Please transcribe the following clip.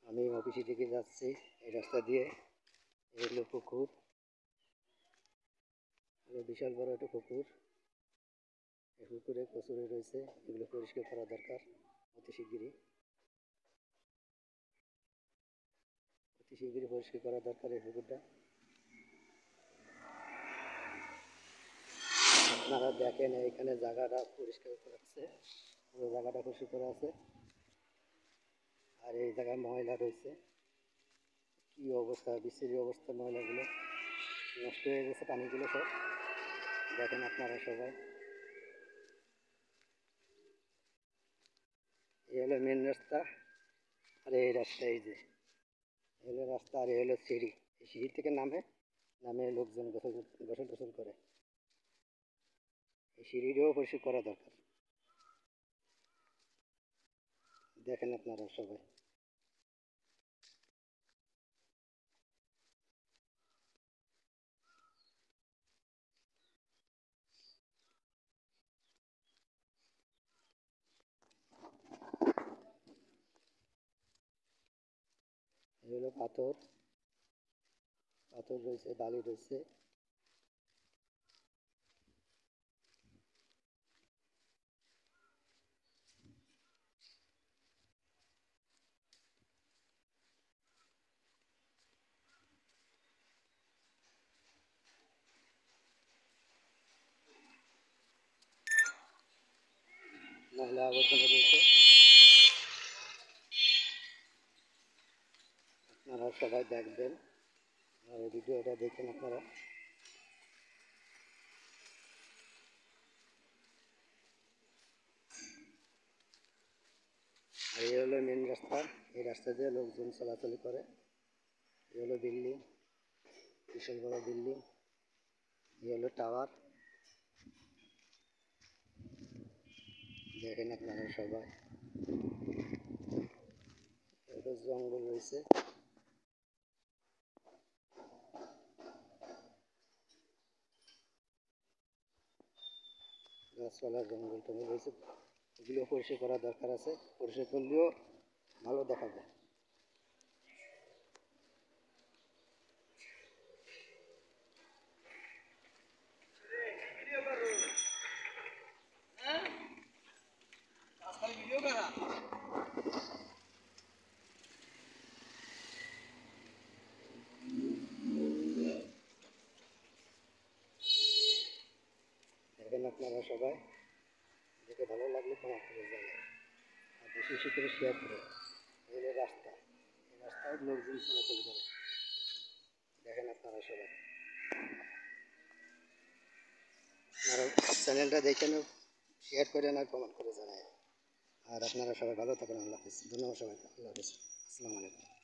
আমি অফিসে থেকে যাচ্ছি এই রাস্তা দিয়ে। এগুলো পুকুর, বিশাল বড় একটা পুকুর। এই পুকুরে কচুরি রয়েছে, এগুলো পরিষ্কার করা দরকার অতি শিগগিরই। পরিষ্কার করা দরকার এই পুকুরটা। আপনারা দেখেন এখানে জায়গাটা পরিষ্কার করেছে, পুরো জায়গাটা পরিষ্কার করা আছে। আর এই জায়গায় ময়লা রয়েছে, কি অবস্থা, বিশ্রী অবস্থা, ময়লাগুলো নষ্ট হয়ে গেছে, পানিগুলো সব দেখেন আপনারা সবাই। এই হলো মেন রাস্তা, আর এই রাস্তা, এই যে এই হলো রাস্তা, আর এই হলো সিঁড়ি। এই সিঁড়ি থেকে নামে লোকজন গোসল টোসল করে। এই সিঁড়িটাও পরিষ্কার করা দরকার, দেখেন আপনারা সবাই। এই হলো পাথর, পাথর রয়েছে, বালি রয়েছে। ময়লা আবর্জনা রয়েছে, আপনারা সবাই দেখবেন আর এই ভিডিওটা দেখেন আপনারা। আর এই হলো মেন রাস্তা, এই রাস্তা দিয়ে লোকজন চলাচলি করে। এই হলো বিল্ডিং, বিশাল বড় বিল্ডিং। এই হলো টাওয়ার, দেখেন আপনারা সবাই। এটা জঙ্গল রয়েছে, গাছপালা, জঙ্গল টঙ্গল রয়েছে। এগুলো পরিষ্কার করার দরকার আছে, পরিষ্কার করলেও ভালো দেখাবে। দেখেন আপনারা সবাই, দেখে ভালো লাগলে কমেন্ট করে জানাবেন, আর বেশি বেশি করে শেয়ার করে। এই হলো রাস্তা, এই রাস্তায় লোকজন চলাচল করে, দেখেন আপনারা সবাই। আপনারা চ্যানেলটা দেখেন, শেয়ার করেন আর কমেন্ট করে জানায়। আর আপনারা সবাই ভালো থাকেন, আল্লাহ হাফিজ। ধন্যবাদ সবাইকে, আল্লাহ হাফিজ, আসসালামু আলাইকুম।